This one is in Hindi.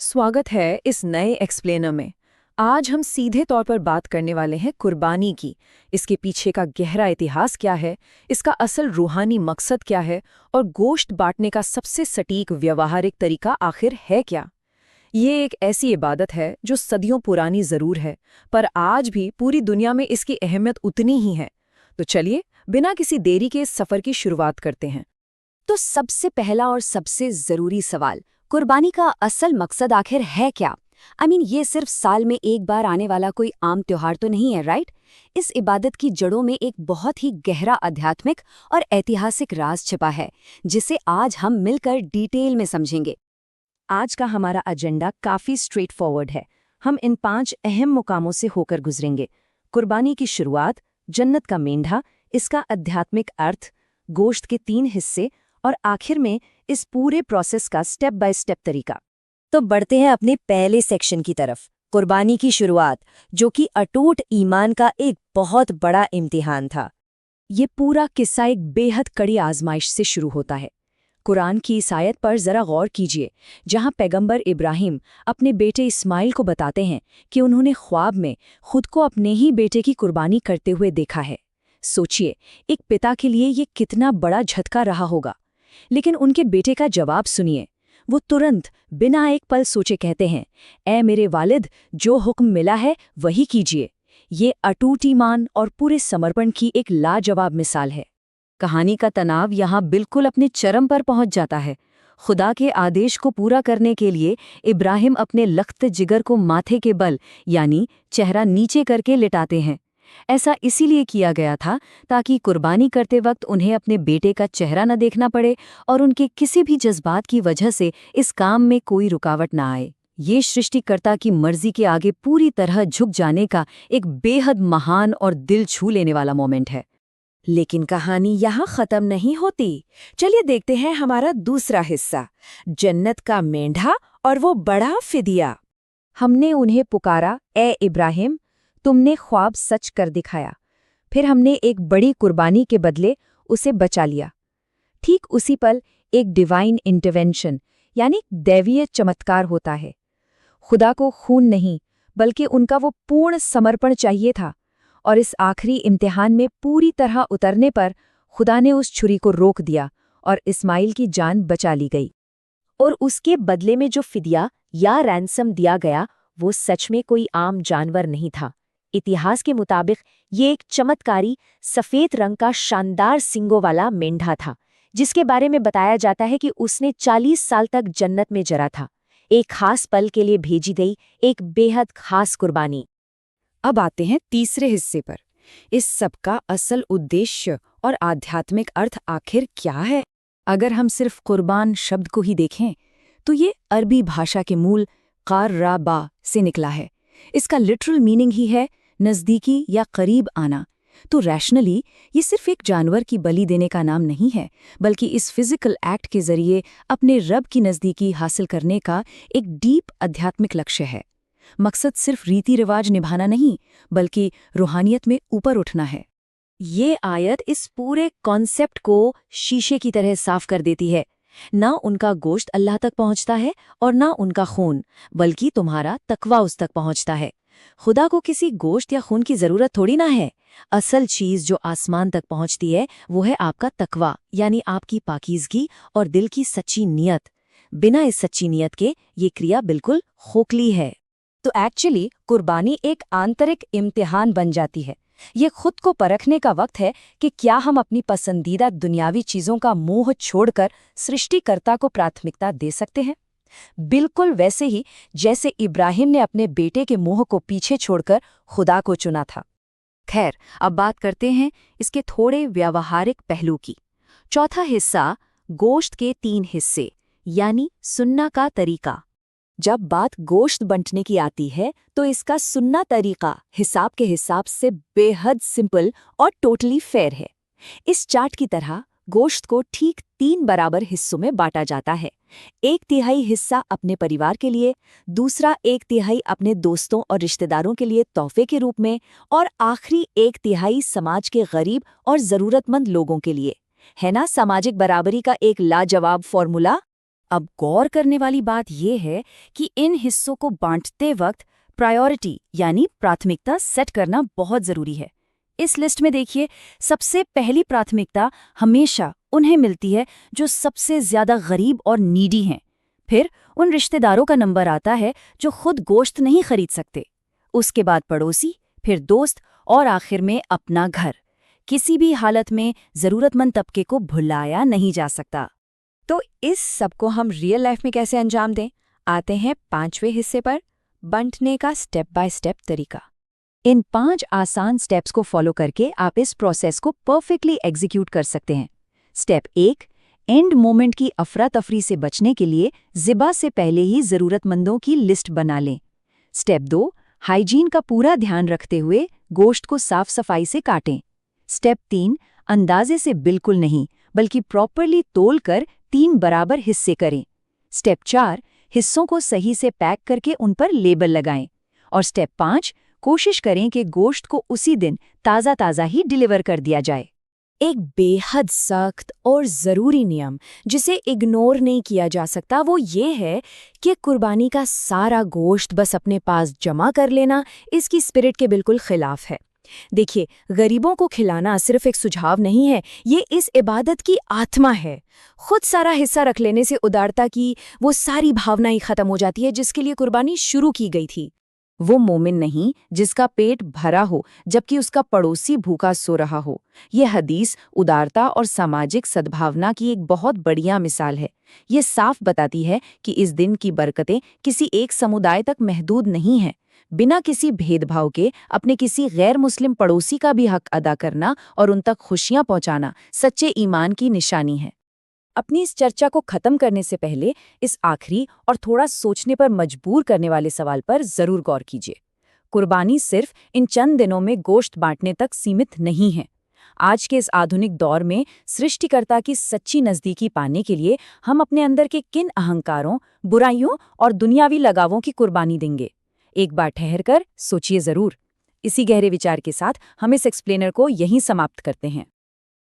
स्वागत है इस नए एक्सप्लेनर में। आज हम सीधे तौर पर बात करने वाले हैं कुर्बानी की। इसके पीछे का गहरा इतिहास क्या है, इसका असल रूहानी मकसद क्या है और गोश्त बांटने का सबसे सटीक व्यवहारिक तरीका आखिर है क्या। ये एक ऐसी इबादत है जो सदियों पुरानी जरूर है, पर आज भी पूरी दुनिया में इसकी अहमियत उतनी ही है। तो चलिए बिना किसी देरी के इस सफ़र की शुरुआत करते हैं। तो सबसे पहला और सबसे जरूरी सवाल, कुर्बानी का असल मकसद आखिर है क्या? ये सिर्फ साल में एक बार आने वाला कोई आम त्योहार तो नहीं है, राइट? इस इबादत की जड़ों में एक बहुत ही गहरा आध्यात्मिक और ऐतिहासिक राज छिपा है, जिसे आज हम मिलकर डिटेल में समझेंगे। आज का हमारा एजेंडा काफी स्ट्रेट फॉरवर्ड है। हम इन 5 अहम मुकामों से होकर गुजरेंगे। कुर्बानी की शुरुआत, जन्नत का मेंढा, इसका आध्यात्मिक अर्थ, गोश्त के 3 हिस्से और आखिर में इस पूरे प्रोसेस का स्टेप बाय स्टेप तरीका। तो बढ़ते हैं अपने पहले सेक्शन की तरफ, कुर्बानी की शुरुआत, जो कि अटूट ईमान का एक बहुत बड़ा इम्तिहान था। ये पूरा किस्सा एक बेहद कड़ी आजमाइश से शुरू होता है। कुरान की इस आयत पर जरा गौर कीजिए, जहां पैगंबर इब्राहिम अपने बेटे इस्माइल को बताते हैं कि उन्होंने ख्वाब में खुद को अपने ही बेटे की कुर्बानी करते हुए देखा है। सोचिए, एक पिता के लिए ये कितना बड़ा झटका रहा होगा। लेकिन उनके बेटे का जवाब सुनिए। वो तुरंत बिना एक पल सोचे कहते हैं, ऐ मेरे वालिद, जो हुक्म मिला है वही कीजिए। ये अटूट ईमान और पूरे समर्पण की एक लाजवाब मिसाल है। कहानी का तनाव यहाँ बिल्कुल अपने चरम पर पहुंच जाता है। खुदा के आदेश को पूरा करने के लिए इब्राहिम अपने लख्त जिगर को माथे के बल यानी चेहरा नीचे करके लिटाते हैं। ऐसा इसीलिए किया गया था ताकि कुर्बानी करते वक्त उन्हें अपने बेटे का चेहरा न देखना पड़े और उनके किसी भी जज्बात की वजह से इस काम में कोई रुकावट न आए। ये सृष्टिकर्ता की मर्जी के आगे पूरी तरह झुक जाने का एक बेहद महान और दिल छू लेने वाला मोमेंट है। लेकिन कहानी यहाँ खत्म नहीं होती। चलिए देखते हैं हमारा दूसरा हिस्सा, जन्नत का मेंढा और वो बड़ा फिदिया। हमने उन्हें पुकारा, ए इब्राहिम, तुमने ख्वाब सच कर दिखाया। फिर हमने एक बड़ी कुर्बानी के बदले उसे बचा लिया। ठीक उसी पल एक डिवाइन इंटरवेंशन यानी दैवीय चमत्कार होता है। खुदा को खून नहीं, बल्कि उनका वो पूर्ण समर्पण चाहिए था, और इस आखिरी इम्तिहान में पूरी तरह उतरने पर खुदा ने उस छुरी को रोक दिया और इस्माइल की जान बचा ली गई। और उसके बदले में जो फिदिया या रैंसम दिया गया, वो सच में कोई आम जानवर नहीं था। इतिहास के मुताबिक ये एक चमत्कारी सफेद रंग का शानदार सींगों वाला मेंढा था, जिसके बारे में बताया जाता है कि उसने 40 साल तक जन्नत में जरा था। एक खास पल के लिए भेजी गई एक बेहद खास कुर्बानी। अब आते हैं तीसरे हिस्से पर। इस सब का असल उद्देश्य और आध्यात्मिक अर्थ आखिर क्या है? अगर हम सिर्फ कुर्बान शब्द को ही देखें तो ये अरबी भाषा के मूल क़ार्रबा से निकला है। इसका लिटरल मीनिंग ही है नज़दीकी या करीब आना। तो रैशनली ये सिर्फ एक जानवर की बलि देने का नाम नहीं है, बल्कि इस फिजिकल एक्ट के जरिए अपने रब की नज़दीकी हासिल करने का एक डीप आध्यात्मिक लक्ष्य है। मकसद सिर्फ रीति रिवाज निभाना नहीं, बल्कि रूहानियत में ऊपर उठना है। ये आयत इस पूरे कॉन्सेप्ट को शीशे की तरह साफ कर देती है। ना उनका गोश्त अल्लाह तक पहुंचता है और ना उनका खून, बल्कि तुम्हारा तकवा उस तक पहुंचता है। खुदा को किसी गोश्त या खून की जरूरत थोड़ी ना है। असल चीज जो आसमान तक पहुंचती है वो है आपका तकवा, यानी आपकी पाकीज़गी और दिल की सच्ची नियत। बिना इस सच्ची नियत के ये क्रिया बिल्कुल खोखली है। तो एक्चुअली कुर्बानी एक आंतरिक इम्तिहान बन जाती है। ये खुद को परखने का वक्त है कि क्या हम अपनी पसंदीदा दुनियावी चीज़ों का मोह छोड़कर सृष्टिकर्ता को प्राथमिकता दे सकते हैं, बिल्कुल वैसे ही जैसे इब्राहिम ने अपने बेटे के मोह को पीछे छोड़कर खुदा को चुना था। खैर, अब बात करते हैं इसके थोड़े व्यावहारिक पहलू की। चौथा हिस्सा, गोश्त के 3 हिस्से यानी सुन्ना का तरीका। जब बात गोश्त बंटने की आती है तो इसका सुन्ना तरीका हिसाब के हिसाब से बेहद सिंपल और टोटली फेयर है। इस चार्ट की तरह गोश्त को ठीक 3 बराबर हिस्सों में बांटा जाता है। 1/3 हिस्सा अपने परिवार के लिए, दूसरा 1/3 अपने दोस्तों और रिश्तेदारों के लिए तोहफे के रूप में, और आखिरी 1/3 समाज के गरीब और ज़रूरतमंद लोगों के लिए। है ना सामाजिक बराबरी का एक लाजवाब फॉर्मूला? अब गौर करने वाली बात यह है कि इन हिस्सों को बांटते वक्त प्रायोरिटी यानी प्राथमिकता सेट करना बहुत जरूरी है। इस लिस्ट में देखिए, सबसे पहली प्राथमिकता हमेशा उन्हें मिलती है जो सबसे ज्यादा गरीब और नीडी हैं। फिर उन रिश्तेदारों का नंबर आता है जो खुद गोश्त नहीं खरीद सकते, उसके बाद पड़ोसी, फिर दोस्त और आखिर में अपना घर। किसी भी हालत में जरूरतमंद तबके को भुलाया नहीं जा सकता। तो इस सब को हम रियल लाइफ में कैसे अंजाम दें? आते हैं 5वें हिस्से पर, बंटने का स्टेप बाय स्टेप तरीका। इन 5 आसान स्टेप्स को फॉलो करके आप इस प्रोसेस को परफेक्टली एग्जीक्यूट कर सकते हैं। स्टेप 1, एंड मोमेंट की अफरा तफरी से बचने के लिए ज़िबा से पहले ही ज़रूरतमंदों की लिस्ट बना लें। स्टेप 2, हाइजीन का पूरा ध्यान रखते हुए गोश्त को साफ सफाई से काटें। स्टेप 3, अंदाजे से बिल्कुल नहीं बल्कि प्रॉपरली तोल कर 3 बराबर हिस्से करें। स्टेप 4, हिस्सों को सही से पैक करके उन पर लेबल लगाएं। और स्टेप 5, कोशिश करें कि गोश्त को उसी दिन ताज़ा ही डिलीवर कर दिया जाए। एक बेहद सख्त और ज़रूरी नियम जिसे इग्नोर नहीं किया जा सकता वो ये है कि कुर्बानी का सारा गोश्त बस अपने पास जमा कर लेना इसकी स्पिरिट के बिल्कुल खिलाफ है। देखिए, गरीबों को खिलाना सिर्फ एक सुझाव नहीं है, ये इस इबादत की आत्मा है। खुद सारा हिस्सा रख लेने से उदारता की वो सारी भावना ही खत्म हो जाती है जिसके लिए कुर्बानी शुरू की गई थी। वो मोमिन नहीं जिसका पेट भरा हो जबकि उसका पड़ोसी भूखा सो रहा हो। ये हदीस उदारता और सामाजिक सद्भावना की एक बहुत बढ़िया मिसाल है। ये साफ बताती है कि इस दिन की बरकतें किसी एक समुदाय तक महदूद नहीं हैं। बिना किसी भेदभाव के अपने किसी गैर मुस्लिम पड़ोसी का भी हक अदा करना और उन तक खुशियां पहुंचाना सच्चे ईमान की निशानी है। अपनी इस चर्चा को खत्म करने से पहले इस आखिरी और थोड़ा सोचने पर मजबूर करने वाले सवाल पर जरूर गौर कीजिए। कुर्बानी सिर्फ इन चंद दिनों में गोश्त बांटने तक सीमित नहीं है। आज के इस आधुनिक दौर में सृष्टिकर्ता की सच्ची नज़दीकी पाने के लिए हम अपने अंदर के किन अहंकारों, बुराइयों और दुनियावी लगावों की कुर्बानी देंगे? एक बार ठहरकर सोचिए जरूर। इसी गहरे विचार के साथ हम इस एक्सप्लेनर को यहीं समाप्त करते हैं।